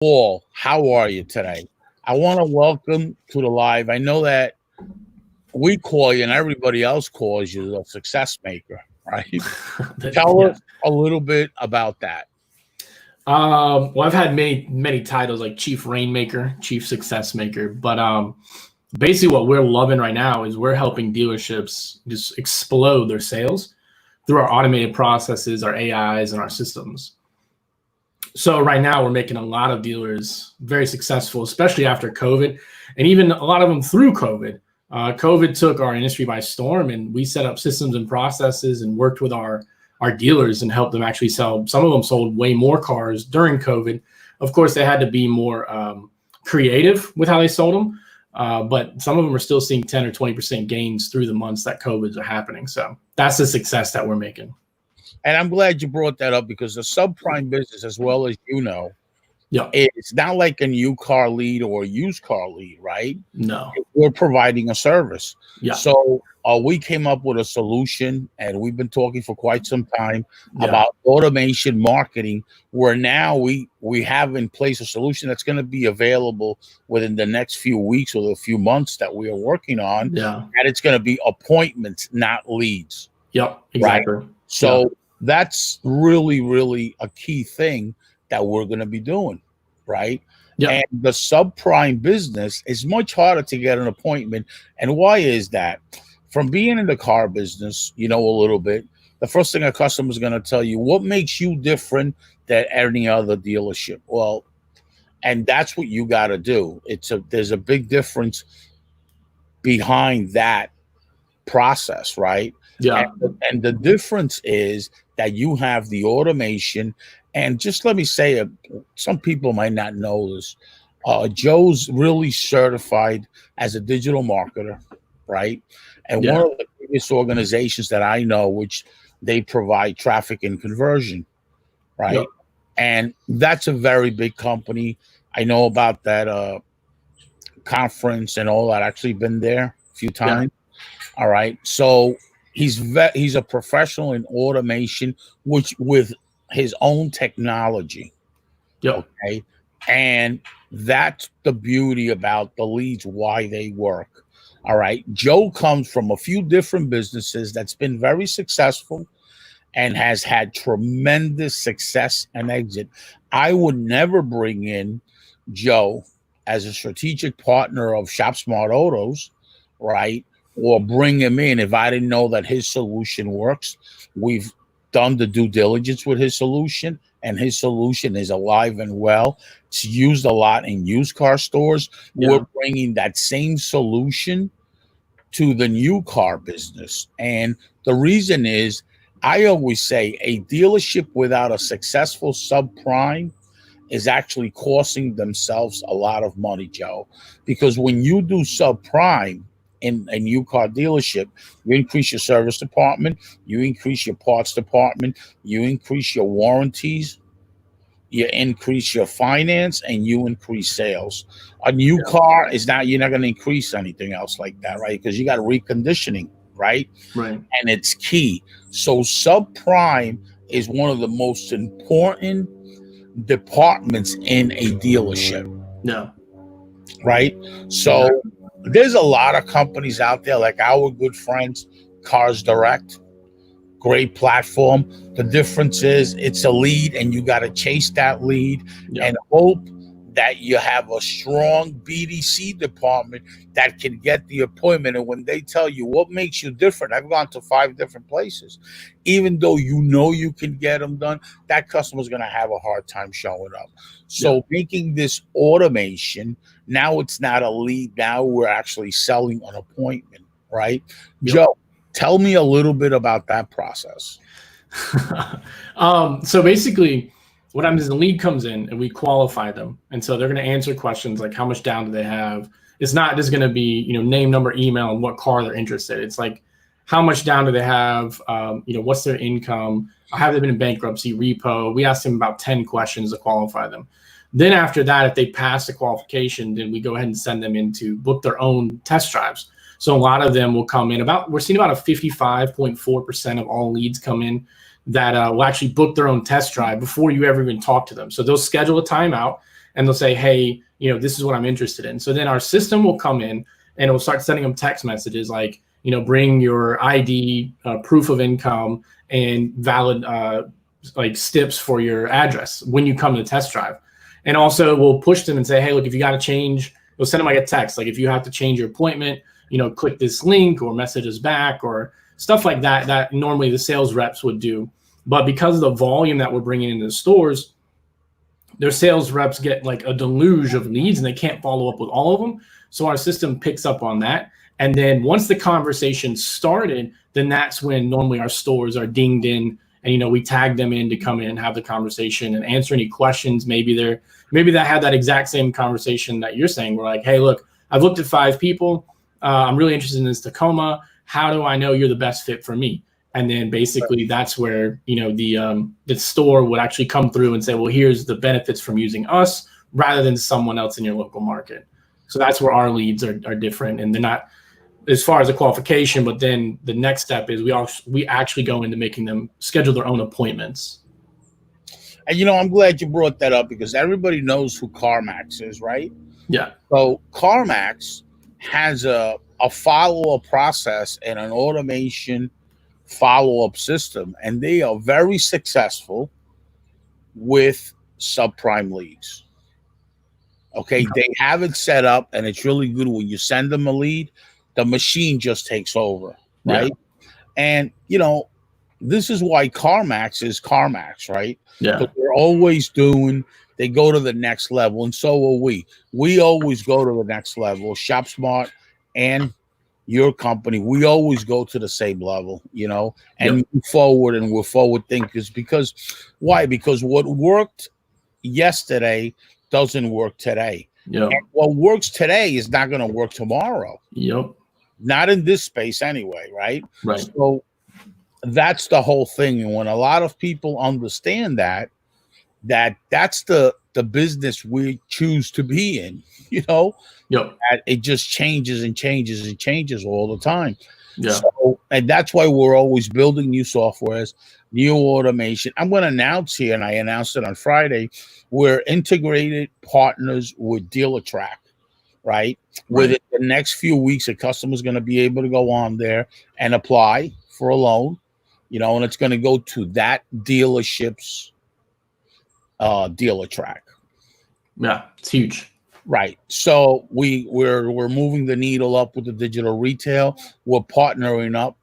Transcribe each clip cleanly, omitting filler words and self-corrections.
Paul, how are you today? I want to welcome to the live. I know that we call you and everybody else calls you a success maker, right? Tell Yeah. us a little bit about that. Well, I've had many titles like Chief Rainmaker, Chief Success Maker, but basically what we're loving right now is we're helping dealerships just explode their sales through our automated processes, our AIs, and our systems. So right now we're making a lot of dealers very successful, especially after COVID, and even a lot of them through COVID. COVID took our industry by storm, and we set up systems and processes and worked with our dealers and helped them actually sell. Some of them sold way more cars during COVID. Of course, they had to be more creative with how they sold them, but some of them are still seeing 10 or 20% gains through the months that COVIDs are happening. So that's the success that we're making. And I'm glad you brought that up because the subprime business, as well as you know, Yeah. it's not like a new car lead or a used car lead, right? No. We're providing a service. Yeah. So we came up with a solution, and we've been talking for quite some time Yeah. about automation marketing, where now we have in place a solution that's going to be available within the next few weeks or a few months that we are working on. Yeah. And it's going to be appointments, not leads. Yep. Exactly. Right? So that's really, really a key thing that we're going to be doing, right? Yeah. And the subprime business is much harder to get an appointment. And why is that? From being in the car business, you know, a little bit, the first thing a customer is going to tell you, what makes you different than any other dealership? Well, and that's what you got to do. There's a big difference behind that process, right? Yeah. And the difference is that you have the automation. And just let me say it, some people might not know this. Joe's really certified as a digital marketer, right? And one of the biggest organizations that I know, which they provide traffic and conversion, right? Yep. And that's a very big company. I know about that conference and all that. Actually been there a few times. All right. So he's a professional in automation, which with his own technology. Yep. Okay. And that's the beauty about the leads, why they work. All right. Joe comes from a few different businesses that's been very successful and has had tremendous success and exit. I would never bring in Joe as a strategic partner of Shop Smart Autos, right? Or bring him in if I didn't know that his solution works. We've done the due diligence with his solution, and his solution is alive and well. It's used a lot in used car stores. We're bringing that same solution to the new car business. And the reason is, I always say a dealership without a successful subprime is actually costing themselves a lot of money, Joe. Because when you do subprime in a new car dealership, you increase your service department, you increase your parts department, you increase your warranties, you increase your finance, and you increase sales. A new car is not, you're not going to increase anything else like that, right? Because you got reconditioning, right? Right. And it's key. So subprime is one of the most important departments in a dealership. Yeah. Right. So there's a lot of companies out there like our good friends, Cars Direct. Great platform. The difference is it's a lead and you got to chase that lead and hope that you have a strong BDC department that can get the appointment. And when they tell you what makes you different, I've gone to 5 different places. Even though you know you can get them done, that customer's going to have a hard time showing up. So making this automation, now it's not a lead. Now we're actually selling an appointment, right? Joe, tell me a little bit about that process. So basically, what happens is the lead comes in and we qualify them. And so they're going to answer questions like how much down do they have? It's not just going to be, name, number, email, and what car they're interested. It's like, how much down do they have? What's their income? Have they been in bankruptcy, repo? We ask them about 10 questions to qualify them. Then after that, if they pass the qualification, then we go ahead and send them in to book their own test drives. So a lot of them will come in we're seeing about a 55.4% of all leads come in that will actually book their own test drive before you ever even talk to them. So they'll schedule a timeout and they'll say, hey, this is what I'm interested in. So then our system will come in and it'll start sending them text messages like, bring your ID, proof of income, and valid like steps for your address when you come to test drive. And also we'll push them and say, hey, look, if you got to change, we'll send them like a text. Like if you have to change your appointment, click this link or message us back or stuff like that, that normally the sales reps would do. But because of the volume that we're bringing into the stores, their sales reps get like a deluge of leads and they can't follow up with all of them. So our system picks up on that. And then once the conversation started, then that's when normally our stores are dinged in and, we tag them in to come in and have the conversation and answer any questions. Maybe they had that exact same conversation that you're saying. We're like, hey, look, I've looked at 5 people. I'm really interested in this Tacoma. How do I know you're the best fit for me? And then basically that's where, the store would actually come through and say, well, here's the benefits from using us rather than someone else in your local market. So that's where our leads are different, and they're not as far as a qualification, but then the next step is we actually go into making them schedule their own appointments. And, I'm glad you brought that up because everybody knows who CarMax is, right? Yeah. So CarMax has a follow-up process and an automation follow-up system, and they are very successful with subprime leads. Okay, they have it set up, and it's really good. When you send them a lead, the machine just takes over, right? Yeah. And this is why CarMax is CarMax, right? Yeah, but they're always they go to the next level, and so will we. We always go to the next level. Shop Smart and your company, we always go to the same level, and move forward, and we're forward thinkers. Because why? Because what worked yesterday doesn't work today. Yep. And what works today is not going to work tomorrow. Yep. Not in this space anyway, right? Right. So that's the whole thing. And when a lot of people understand that's the business we choose to be in, Yep. It just changes and changes and changes all the time. Yeah. So, and that's why we're always building new softwares, new automation. I'm going to announce here, and I announced it on Friday, we're integrated partners with DealerTrack, right? Within the next few weeks, a customer's going to be able to go on there and apply for a loan, and it's going to go to that dealership's DealerTrack. Yeah, it's huge. Right. So we're moving the needle up with the digital retail. We're partnering up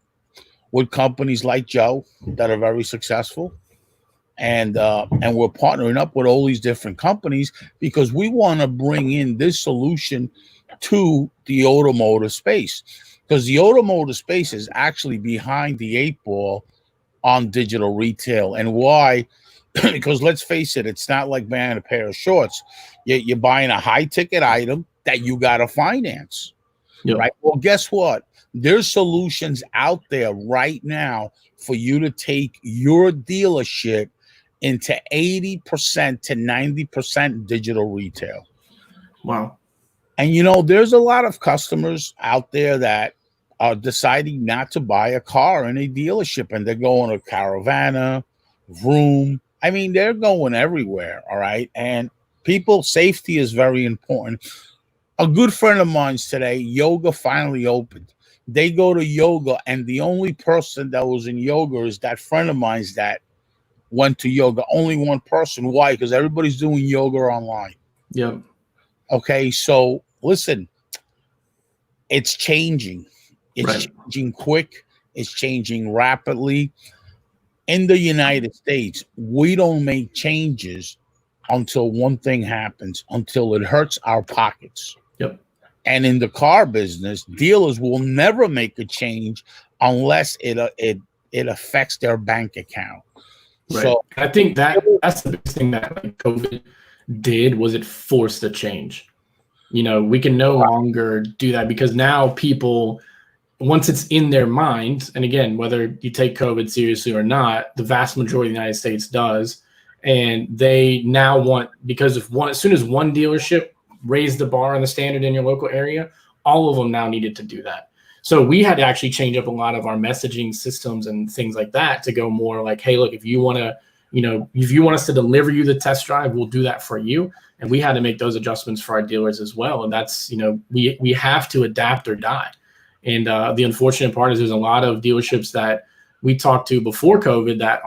with companies like Joe that are very successful. And we're partnering up with all these different companies because we want to bring in this solution to the automotive space, because the automotive space is actually behind the 8 ball on digital retail. And why? Because let's face it, it's not like buying a pair of shorts. You're buying a high ticket item that you got to finance, right? Well, guess what? There's solutions out there right now for you to take your dealership into 80% to 90% digital retail. Wow. And, there's a lot of customers out there that are deciding not to buy a car in a dealership, and they're going to Caravana, Vroom. I mean, they're going everywhere, all right? And safety is very important. A good friend of mine's today, yoga finally opened. They go to yoga, and the only person that was in yoga is that friend of mine's that went to yoga. Only one person. Why? Because everybody's doing yoga online. Yep. Okay, so listen, it's changing. It's changing quick. It's changing rapidly. In the United States, we don't make changes until one thing happens, until it hurts our pockets. Yep. And in the car business, dealers will never make a change unless it affects their bank account. Right. So I think that's the biggest thing that COVID did, was it forced a change. We can no longer do that because now people, once it's in their mind, and again, whether you take COVID seriously or not, the vast majority of the United States does, and they now want, because as soon as one dealership raised the bar on the standard in your local area, all of them now needed to do that. So we had to actually change up a lot of our messaging systems and things like that to go more like, hey, look, if you want us to deliver you the test drive, we'll do that for you. and we had to make those adjustments for our dealers as well. And that's, we have to adapt or die. And the unfortunate part is there's a lot of dealerships that we talked to before COVID that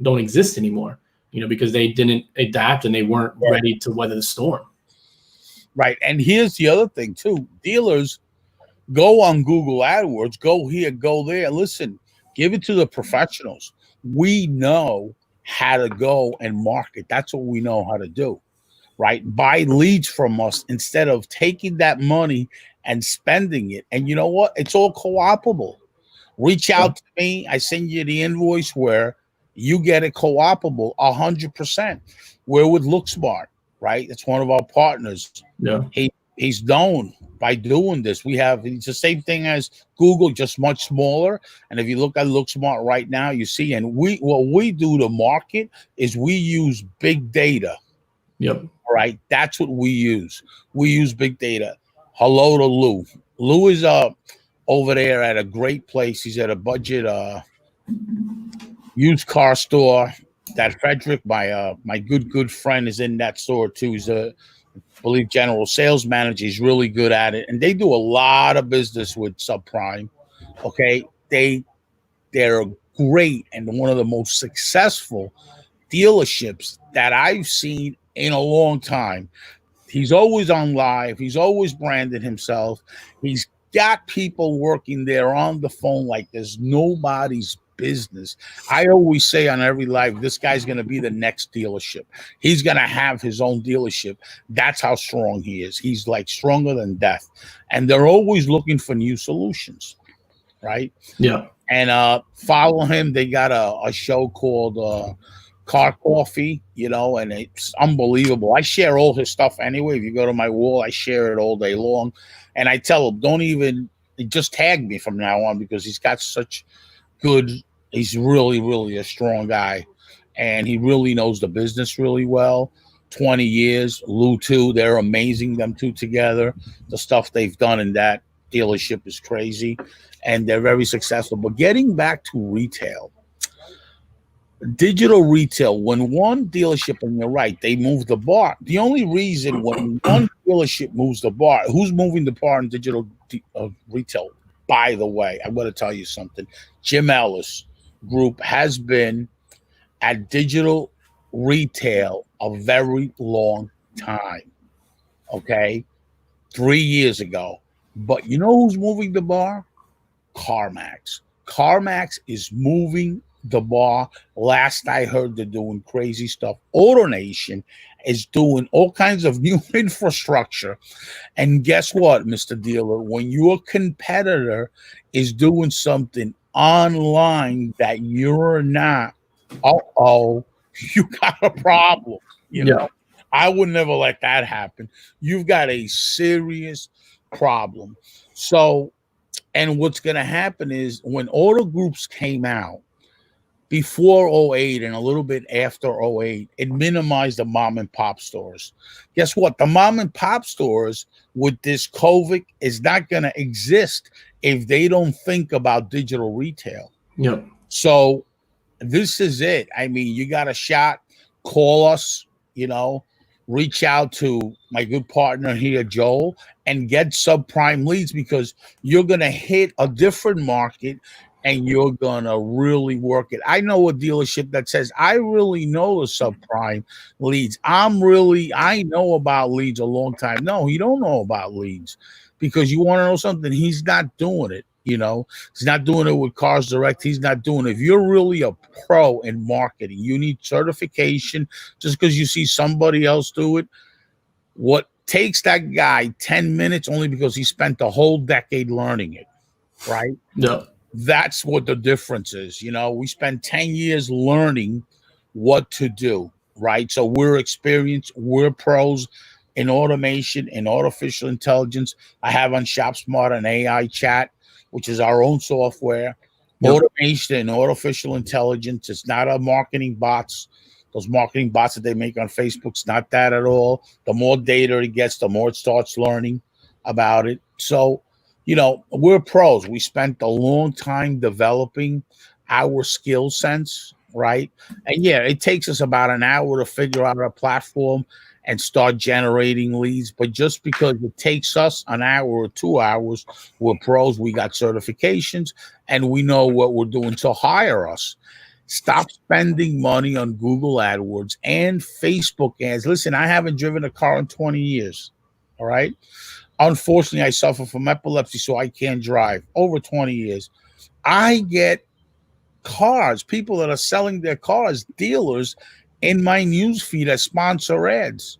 don't exist anymore, because they didn't adapt and they weren't ready to weather the storm. Right. And here's the other thing too. Dealers go on Google AdWords, go here, go there. Listen, give it to the professionals. We know how to go and market. That's what we know how to do, right? Buy leads from us instead of taking that money and spending it. And you know what? It's all co-opable. Reach out to me. I send you the invoice where you get it co-opable 100%. We're with LookSmart, right? It's one of our partners. Yeah. He's known by doing this. It's the same thing as Google, just much smaller. And if you look at LookSmart right now, you see, and what we do to market is we use big data. Yep. Right. That's what we use. We use big data. Hello to Lou. Lou is over there at a great place. He's at a budget used car store that Frederick, my good friend, is in that store too. He's I believe general sales manager. He's really good at it, and they do a lot of business with Subprime. Okay, they're great and one of the most successful dealerships that I've seen in a long time. He's always on live. He's always branded himself. He's got people working there on the phone like there's nobody's business. I always say on every live, this guy's going to be the next dealership. He's going to have his own dealership. That's how strong he is. He's like stronger than death. And they're always looking for new solutions, right? Yeah. And follow him. They got a show called Car Coffee, and it's unbelievable. I share all his stuff anyway. If you go to my wall, I share it all day long. And I tell him, don't even just tag me from now on, because he's got such good, he's really, really a strong guy. And he really knows the business really well. 20 years, Lou too. They're amazing, them two together. The stuff they've done in that dealership is crazy. And they're very successful. But getting back to retail, digital retail, when one dealership, and you're right, they move the bar. The only reason when one dealership moves the bar, who's moving the bar in digital retail? By the way, I'm going to tell you something. Jim Ellis Group has been at digital retail a very long time. Okay, 3 years ago. But you know who's moving the bar? CarMax. CarMax is moving the bar. Last I heard, they're doing crazy stuff. AutoNation is doing all kinds of new infrastructure. And guess what, Mr. Dealer? When your competitor is doing something online that you're not, you got a problem. You know, I would never let that happen. You've got a serious problem. So, and what's going to happen is when auto groups came out before 08 and a little bit after 08, it minimized the mom and pop stores. Guess what? The mom and pop stores with this COVID is not going to exist if they don't think about digital retail. Yep. So this is it. I mean, you got a shot, call us, reach out to my good partner here, Joel, and get subprime leads, because you're going to hit a different market and you're going to really work it. I know a dealership that says, I really know the subprime leads. I know about leads a long time. No, you don't know about leads, because you want to know something. He's not doing it. He's not doing it with Cars Direct. He's not doing it. If you're really a pro in marketing, you need certification. Just because you see somebody else do it, what takes that guy 10 minutes only because he spent a whole decade learning it, right? Yeah. That's what the difference is. We spend 10 years learning what to do, right? So we're experienced, we're pros in automation and artificial intelligence. I have on ShopSmart an AI chat, which is our own software. Yep. Automation and artificial intelligence. It's not a marketing bots. Those marketing bots that they make on Facebook, it's not that at all. The more data it gets, the more it starts learning about it. So, we're pros. We spent a long time developing our skill sense, right? And yeah, it takes us about an hour to figure out our platform and start generating leads. But just because it takes us an hour or 2 hours, we're pros, we got certifications, and we know what we're doing. So hire us. Stop spending money on Google AdWords and Facebook ads. Listen, I haven't driven a car in 20 years. All right. Unfortunately, I suffer from epilepsy, so I can't drive. Over 20 years. I get cars, people that are selling their cars, dealers in my newsfeed as sponsor ads.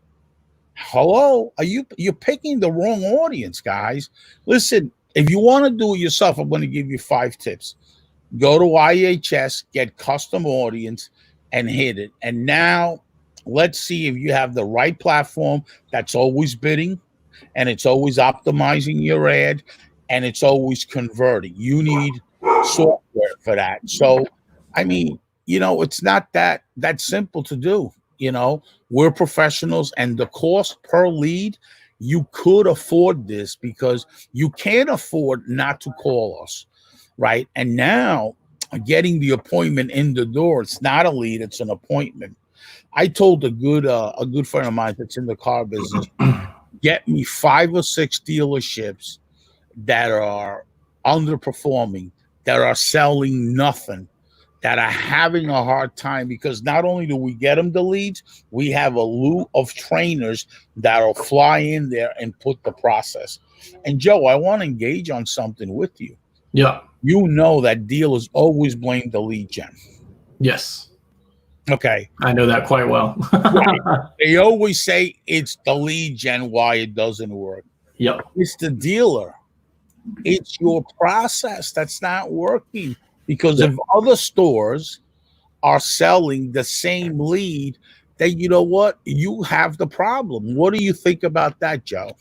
Hello, you're picking the wrong audience, guys. Listen, if you want to do it yourself, I'm going to give you 5 tips. Go to IHS, get custom audience, and hit it. And now let's see if you have the right platform that's always bidding, and it's always optimizing your ad, and it's always converting. You need software for that. So, I mean, it's not that simple to do. We're professionals, and the cost per lead, you could afford this because you can't afford not to call us, right? And now getting the appointment in the door, it's not a lead, it's an appointment. I told a good friend of mine that's in the car business, get me 5 or 6 dealerships that are underperforming, that are selling nothing, that are having a hard time, because not only do we get them the leads, we have a slew of trainers that'll fly in there and put the process. And Joe, I want to engage on something with you. Yeah. You know that dealers always blame the lead gen. Yes. Okay. I know that quite well. Right. They always say it's the lead gen why it doesn't work. Yep. It's the dealer. It's your process that's not working, because if other stores are selling the same lead, then you know what? You have the problem. What do you think about that, Joe?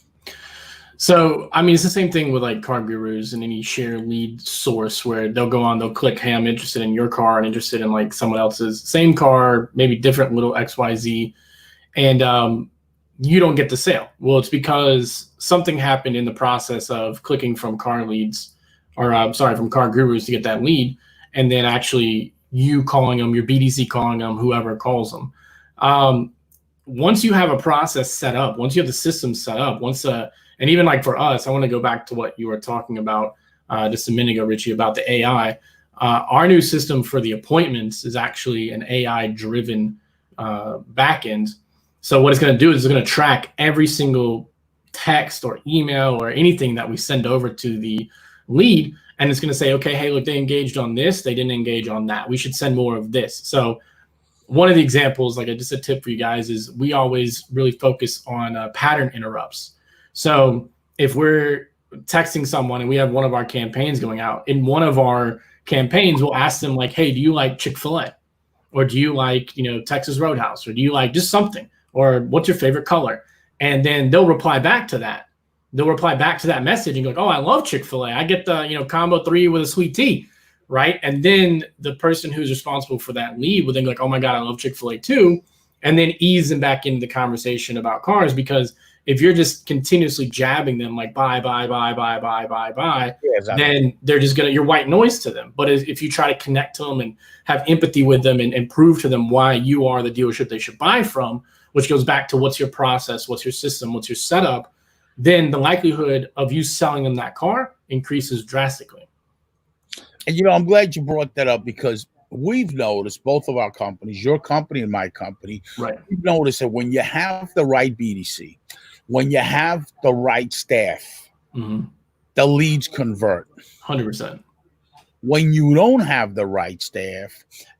So, I mean, it's the same thing with like car gurus and any share lead source where they'll go on, they'll click, hey, I'm interested in your car and interested in like someone else's same car, maybe different little XYZ. And you don't get the sale. Well, it's because something happened in the process of clicking from car leads, or from car gurus to get that lead. And then actually you calling them, your BDC calling them, whoever calls them. Once you have a process set up, once you have the system set up, and even like for us, I want to go back to what you were talking about just a minute ago, Richie, about the AI. Our new system for the appointments is actually an AI-driven backend. So what it's going to do is it's going to track every single text or email or anything that we send over to the lead. And it's going to say, okay, hey, look, they engaged on this. They didn't engage on that. We should send more of this. So one of the examples, like just a tip for you guys, is we always really focus on pattern interrupts. So if we're texting someone and we have one of our campaigns going out, in one of our campaigns, we'll ask them like, hey, do you like Chick-fil-A? Or do you like, Texas Roadhouse? Or do you like just something? Or what's your favorite color? And then they'll reply back to that. They'll reply back to that message and go, oh, I love Chick-fil-A. I get the, combo 3 with a sweet tea, right? And then the person who's responsible for that lead will then go like, oh my God, I love Chick-fil-A too. And then ease them back into the conversation about cars, because if you're just continuously jabbing them like buy, yeah, exactly, then they're just you're white noise to them. But if you try to connect to them and have empathy with them and prove to them why you are the dealership they should buy from, which goes back to what's your process, what's your system, what's your setup, then the likelihood of you selling them that car increases drastically. And, I'm glad you brought that up, because we've noticed, both of our companies, your company and my company, right, we've noticed that when you have the right BDC, when you have the right staff, the leads convert. 100%. When you don't have the right staff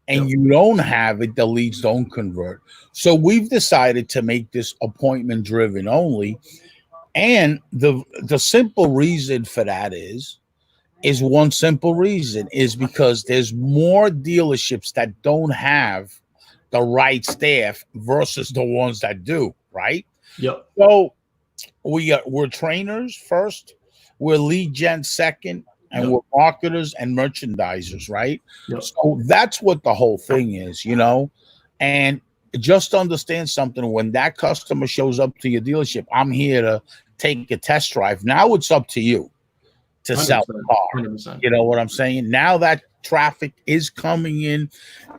and you don't have it, the leads don't convert. So we've decided to make this appointment driven only. And the simple reason for that is one simple reason, is because there's more dealerships that don't have the right staff versus the ones that do, right? Yep. So we're trainers first, we're lead gen second, and we're marketers and merchandisers, right? Yep. So that's what the whole thing is, and just understand something. When that customer shows up to your dealership, I'm here to take a test drive. Now it's up to you to sell the car. 100%. You know what I'm saying? Now that traffic is coming in,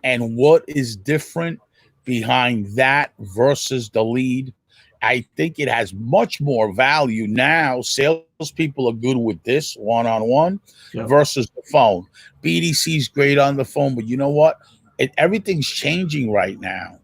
and what is different behind that versus the lead I think it has much more value now. Salespeople are good with this one-on-one Yep. versus the phone. BDC is great on the phone, but you know what? Everything's changing right now,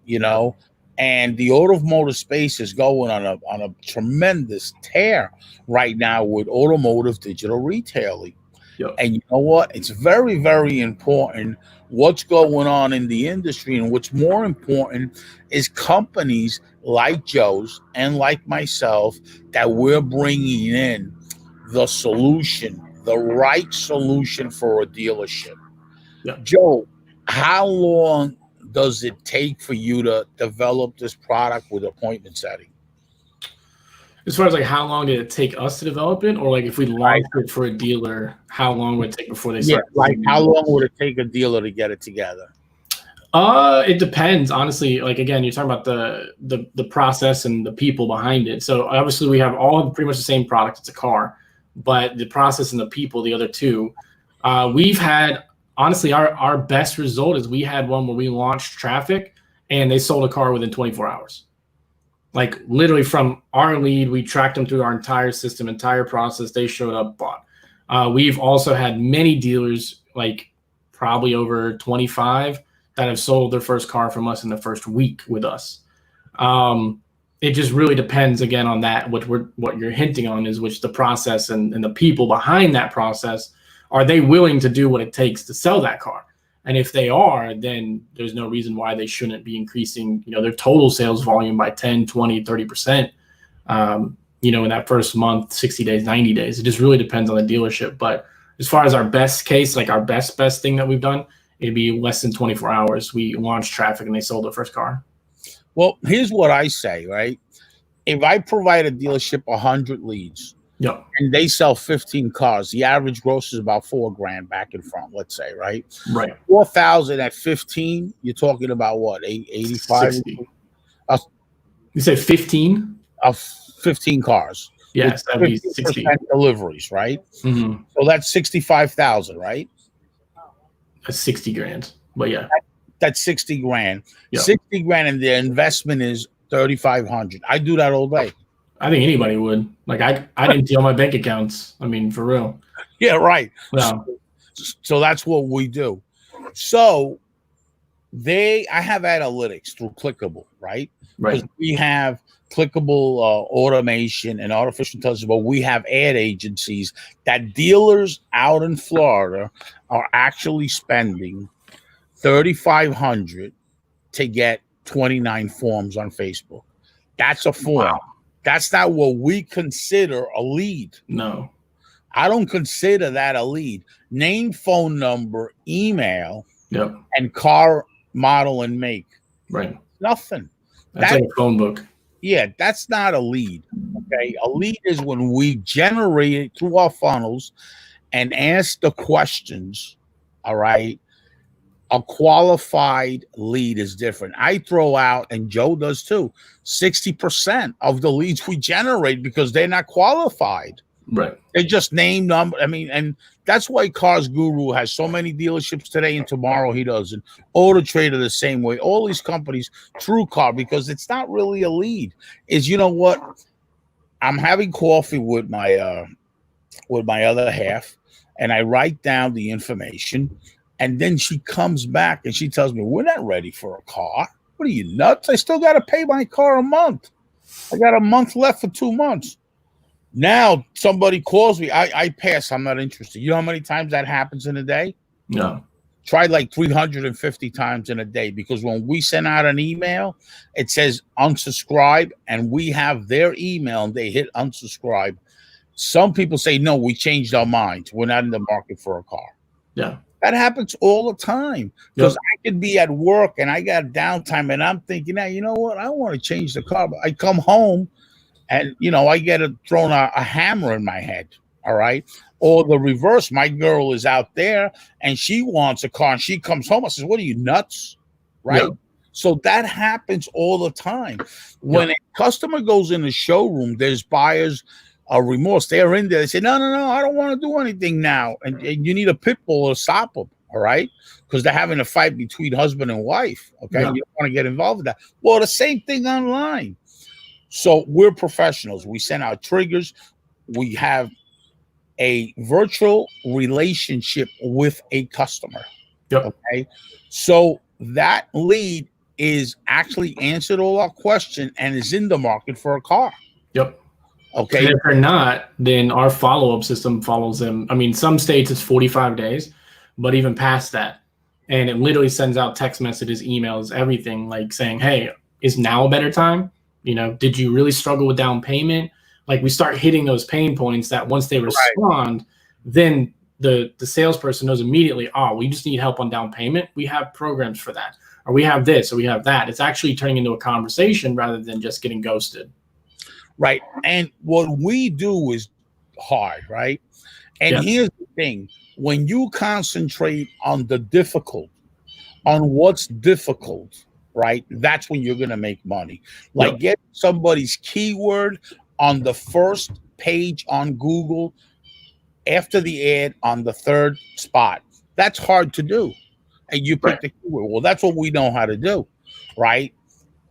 and the automotive space is going on a tremendous tear right now with automotive digital retailing. Yep. And you know what? It's very, very important what's going on in the industry. And what's more important is companies like Joe's and like myself that we're bringing in the solution, the right solution for a dealership. Yep. Joe, how long does it take for you to develop this product with appointment setting? As far as like how long did it take us to develop it, or like if we launched it for a dealer, how long would it take before they Yeah, start? like how long would it take a dealer to get it together? It depends, honestly. Like again, you're talking about the process and the people behind it. So obviously we have all pretty much the same product. It's a car, but the process and the people, the other two, we've had honestly our best result is we had one where we launched traffic and they sold a car within 24 hours. Like literally from our lead, we tracked them through our entire system, entire process. They showed up, bought. We've also had many dealers, like probably over 25, that have sold their first car from us in the first week with us. It just really depends again on that. What you're hinting on is which the process and the people behind that process, are they willing to do what it takes to sell that car? And if they are, then there's no reason why they shouldn't be increasing, their total sales volume by 10, 20, 30%, in that first month, 60 days, 90 days. It just really depends on the dealership. But as far as our best case, like our best thing that we've done, it'd be less than 24 hours. We launched traffic and they sold their first car. Well, here's what I say, right? If I provide a dealership 100 leads, yep, and they sell 15 cars, the average gross is about $4,000 back and front, let's say, right? Right. 4,000 at 15, you're talking about what, 85? 60. You say 15? Of 15 cars. Yes, that'd be 60 deliveries, right? Mm-hmm. So that's 65,000, right? That's 60 grand. But yeah, that's 60 grand. Yep. 60 grand, and the investment is 3,500. I do that all day. I think anybody would. Like I didn't deal my bank accounts. I mean, for real. Yeah, right. Yeah. So that's what we do. So I have analytics through Clickable, right? Right. Because we have Clickable automation and artificial intelligence, but we have ad agencies that dealers out in Florida are actually spending $3,500 to get 29 forms on Facebook. That's a form. Wow. That's not what we consider a lead. No. I don't consider that a lead. Name, phone number, email, yep, and car, model, and make. Right. Nothing. That's like a phone book. Yeah, that's not a lead. Okay. A lead is when we generate it through our funnels and ask the questions. All right. A qualified lead is different. I throw out, and Joe does too, 60% of the leads we generate because they're not qualified. Right. They just name them. I mean, and that's why Cars Guru has so many dealerships today, and tomorrow he doesn't. Auto Trader the same way. All these companies, True Car, because it's not really a lead. Is, you know what? I'm having coffee with my other half, and I write down the information. And then she comes back and she tells me, we're not ready for a car. What are you, nuts? I still got to pay my car a month. I got a month left for 2 months. Now somebody calls me. I pass. I'm not interested. You know how many times that happens in a day? No. Tried like 350 times in a day, because when we send out an email, it says unsubscribe, and we have their email and they hit unsubscribe. Some people say, no, we changed our mind. We're not in the market for a car. Yeah. That happens all the time, because yep, I could be at work and I got downtime and I'm thinking, hey, you know what? I want to change the car. But I come home and, I get thrown a hammer in my head. All right. Or the reverse. My girl is out there and she wants a car and she comes home. I says, what are you, nuts? Right. Yep. So that happens all the time. When a customer goes in the showroom, there's buyers remorse. They're in there. They say, no, I don't want to do anything now. And you need a pit bull or stop them. All right. Because they're having a fight between husband and wife. Okay. Yeah. You don't want to get involved with that. Well, the same thing online. So we're professionals. We send out triggers. We have a virtual relationship with a customer. Yep. Okay. So that lead is actually answered all our question and is in the market for a car. Yep. And Okay. if they're not, then our follow-up system follows them. I mean, some states it's 45 days, but even past that. And it literally sends out text messages, emails, everything like saying, hey, is now a better time? You know, did you really struggle with down payment? Like we start hitting those pain points that once they respond, then the salesperson knows immediately, oh, we just need help on down payment. We have programs for that. Or we have this, or we have that. It's actually turning into a conversation rather than just getting ghosted. Right. And what we do is hard, right? And here's the thing. When you concentrate on the difficult, on what's difficult, right? That's when you're going to make money. Like get somebody's keyword on the first page on Google after the ad on the third spot. That's hard to do. And you pick the keyword. Well, that's what we know how to do, right?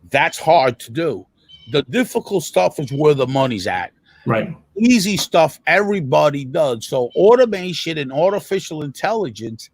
That's hard to do. The difficult stuff is where the money's at. Right. Easy stuff everybody does. So automation and artificial intelligence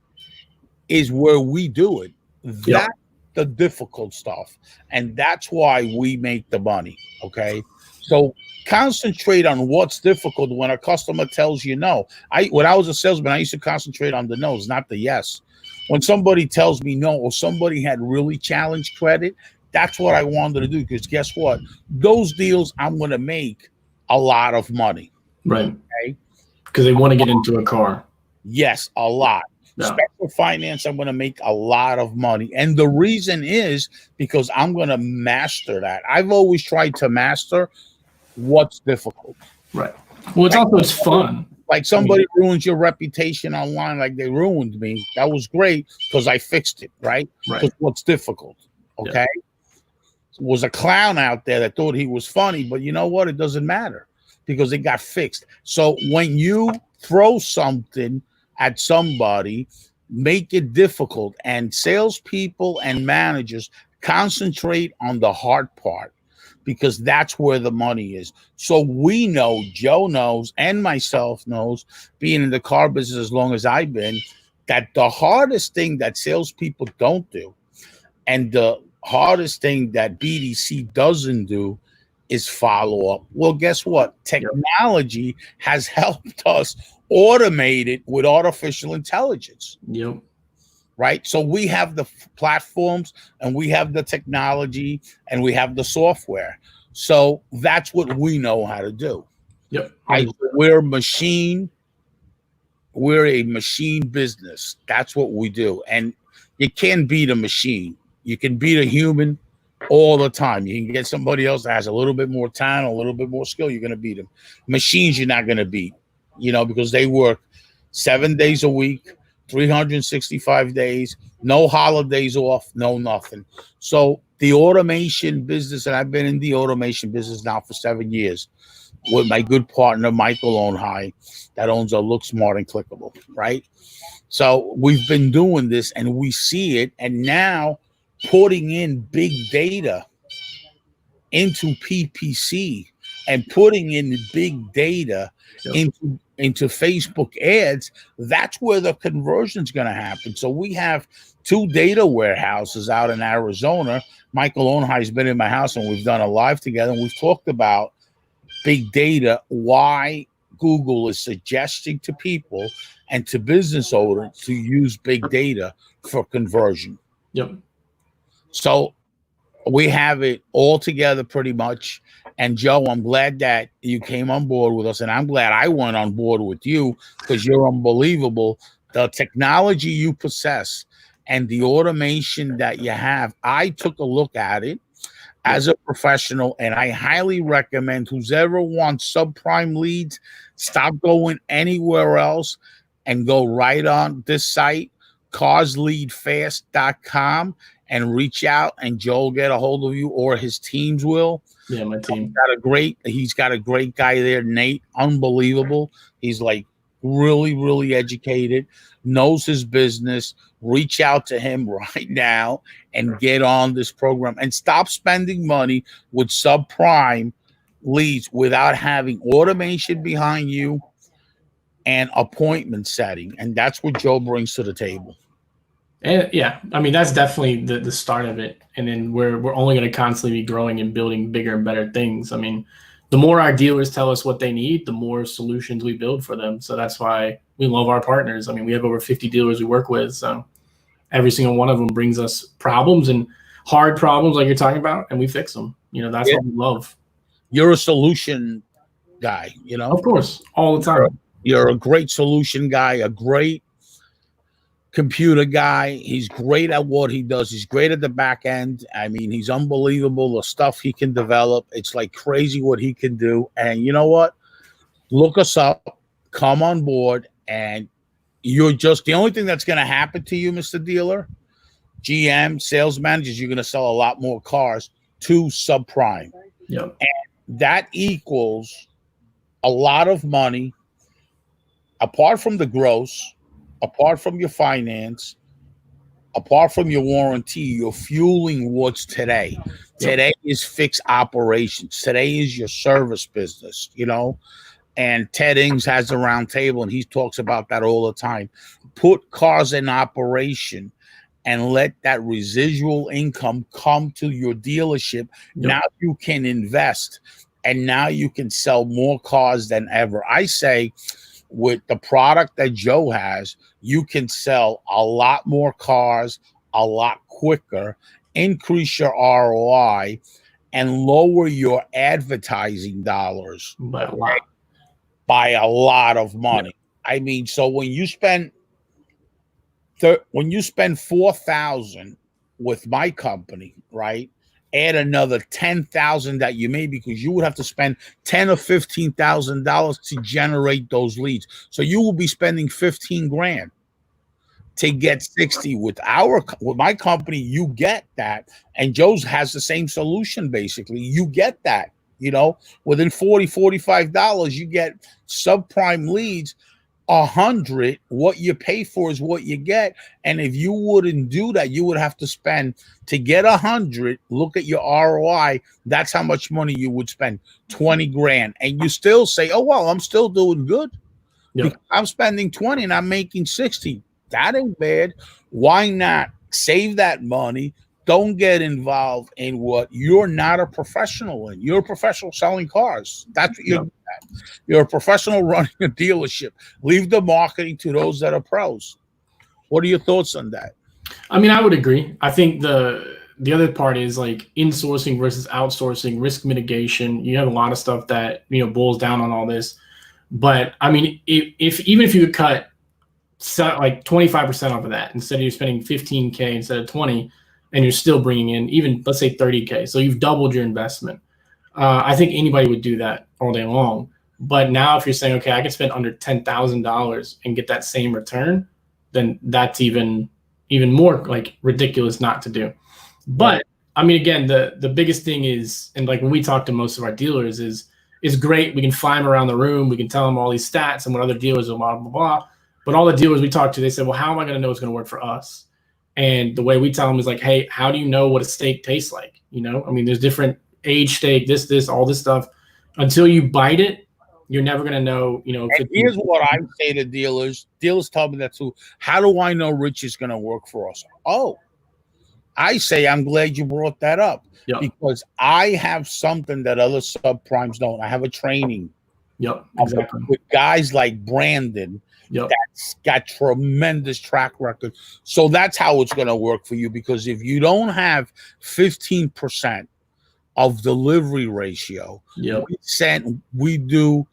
is where we do it. That's the difficult stuff. And that's why we make the money. Okay. So concentrate on what's difficult when a customer tells you no. When I was a salesman, I used to concentrate on the no's, not the yes. When somebody tells me no, or somebody had really challenged credit, that's what I wanted to do. Because guess what? Those deals I'm going to make a lot of money. Right. Okay. Because they want to get into a car. Yes, a lot. Special finance, I'm going to make a lot of money. And the reason is because I'm going to master that. I've always tried to master what's difficult. Right. Well, it's fun. Like somebody ruins your reputation online like they ruined me. That was great because I fixed it, right? Because what's difficult, okay? Was a clown out there that thought he was funny, but you know what? It doesn't matter because it got fixed. So when you throw something at somebody, make it difficult, and salespeople and managers concentrate on the hard part because that's where the money is. So we know, Joe knows, and myself knows, being in the car business as long as I've been, that the hardest thing that salespeople don't do, and the hardest thing that BDC doesn't do, is follow up. Well, guess what? Technology has helped us automate it with artificial intelligence. Yep. Right. So we have the platforms and we have the technology and we have the software. So that's what we know how to do. Yep. Right? We're a machine business. That's what we do. And you can't beat a machine. You can beat a human all the time. You can get somebody else that has a little bit more talent, a little bit more skill. You're going to beat them. Machines, you're not going to beat, because they work 7 days a week, 365 days, no holidays off, no nothing. So the automation business, and I've been in the automation business now for 7 years with my good partner, Michael Onhai, that owns a Look Smart and Clickable, right? So we've been doing this and we see it. And now putting in big data into PPC and putting in big data into Facebook ads, that's where the conversion is going to happen. So we have 2 data warehouses out in Arizona. Michael Onhai has been in my house and we've done a live together. And we've talked about big data, why Google is suggesting to people and to business owners to use big data for conversion. Yep. So we have it all together pretty much. And Joe, I'm glad that you came on board with us. And I'm glad I went on board with you because you're unbelievable. The technology you possess and the automation that you have, I took a look at it as a professional, and I highly recommend whoever wants subprime leads, stop going anywhere else and go right on this site, carsleadfast.com, and reach out, and Joel get a hold of you, or his teams will. Yeah, my team. He's got a great guy there, Nate. Unbelievable. He's like really, really educated, knows his business, reach out to him right now and get on this program and stop spending money with subprime leads without having automation behind you and appointment setting. And that's what Joe brings to the table. And yeah, I mean that's definitely the start of it, and then we're only going to constantly be growing and building bigger and better things. I mean, the more our dealers tell us what they need, the more solutions we build for them. So that's why we love our partners. I mean, we have over 50 dealers we work with, so every single one of them brings us problems and hard problems like you're talking about, and we fix them. You know, that's what we love. You're a solution guy, you know? Of course, all the time. You're a great solution guy, a great computer guy. He's great at what he does. He's great at the back end. I mean, he's unbelievable. The stuff he can develop. It's like crazy what he can do. And you know what? Look us up, come on board, and you're just the only thing that's going to happen to you, Mr. Dealer, GM, sales managers, you're going to sell a lot more cars to subprime. Yep. And that equals a lot of money apart from the gross, apart from your finance, apart from your warranty. You're fueling what's today. Today is fixed operations. Today is your service business, you know. And Ted Ings has a round table, and he talks about that all the time. Put cars in operation and let that residual income come to your dealership. Now you can invest, and now you can sell more cars than ever. I say with the product that Joe has, you can sell a lot more cars a lot quicker, increase your ROI, and lower your advertising dollars by a lot of money. I mean, so when you spend $4,000 with my company, right? Add another $10,000 that you made, because you would have to spend $10,000 or $15,000 to generate those leads. So you will be spending 15 grand to get 60. With my company, you get that. And Joe's has the same solution. Basically, you get that, you know, within $40, $45, you get subprime leads. 100, what you pay for is what you get. And if you wouldn't do that, you would have to spend to get 100. Look at your ROI. That's how much money you would spend, 20 grand. And you still say, oh, well, I'm still doing good. Because I'm spending 20 and I'm making 60. That ain't bad. Why not save that money? Don't get involved in what you're not a professional in. You're a professional selling cars. That's what you're at. You're a professional running a dealership. Leave the marketing to those that are pros. What are your thoughts on that? I mean, I would agree. I think the other part is like insourcing versus outsourcing, risk mitigation. You have a lot of stuff that, you know, boils down on all this. But I mean, if even if you could cut like 25% off of that, instead of you spending 15K instead of 20, and you're still bringing in even, let's say, 30K. So you've doubled your investment. I think anybody would do that all day long. But now if you're saying, okay, I can spend under $10,000 and get that same return, then that's even more like ridiculous not to do. But I mean, again, the biggest thing is, and like when we talk to most of our dealers is great. We can fly them around the room. We can tell them all these stats and what other dealers are, blah, blah, blah. But all the dealers we talk to, they said, well, how am I going to know it's going to work for us? And the way we tell them is like, hey, how do you know what a steak tastes like? You know, I mean, there's different age steak, this, all this stuff. Until you bite it, you're never going to know, you know. And here's what I say to dealers. Dealers tell me that too. How do I know Rich is going to work for us? Oh, I say, I'm glad you brought that up. Because I have something that other subprimes don't. I have a training. Exactly. With guys like Brandon. That's got tremendous track record. So that's how it's going to work for you, because if you don't have 15% of delivery ratio, we do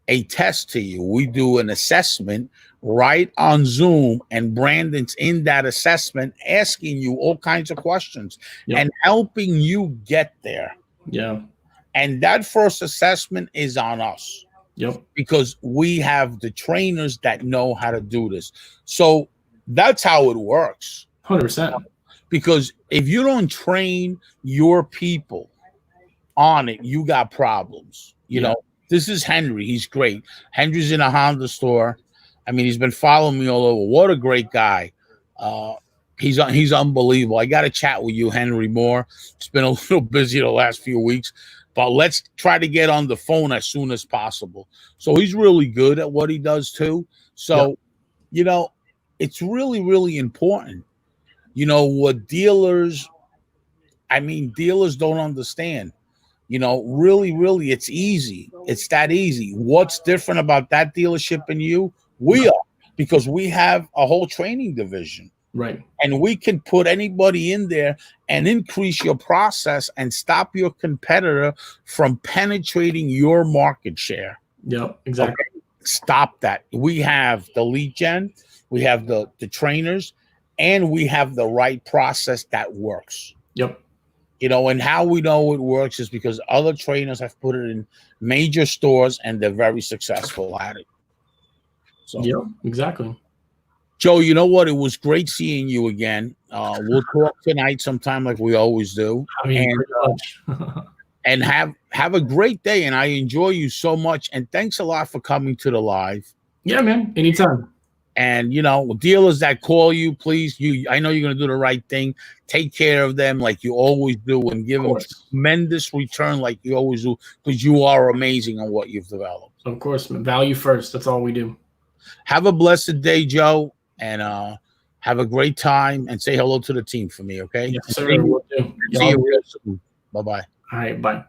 a test to you. We do an assessment right on Zoom, and Brandon's in that assessment asking you all kinds of questions and helping you get there. And that first assessment is on us. Because we have the trainers that know how to do this. So that's how it works. 100%. Because if you don't train your people on it, you got problems. You know, This is Henry. He's great. Henry's in a Honda store. I mean, he's been following me all over. What a great guy. Uh, he's unbelievable. I got to chat with you, Henry, more. It's been a little busy the last few weeks, but let's try to get on the phone as soon as possible. So he's really good at what he does too. Yep. So, you know, it's really, really important. You know, what dealers, I mean, dealers don't understand. You know, really, really, it's easy. It's that easy. What's different about that dealership and you? We are, because we have a whole training division. Right. And we can put anybody in there and increase your process and stop your competitor from penetrating your market share. Yep, exactly. Okay? Stop that. We have the lead gen, we have the trainers, and we have the right process that works. Yep. You know, and how we know it works is because other trainers have put it in major stores and they're very successful at it. So, yep, exactly. Joe, you know what? It was great seeing you again. We'll talk tonight sometime like we always do. I mean, and have a great day. And I enjoy you so much. And thanks a lot for coming to the live. Yeah, man. Anytime. And, you know, dealers that call you, please, I know you're going to do the right thing. Take care of them like you always do and give them tremendous return like you always do, because you are amazing on what you've developed. Of course, man. Value first. That's all we do. Have a blessed day, Joe, and have a great time, and say hello to the team for me, okay? Yes, sir. We'll do. See you real soon. Bye-bye. All right, bye.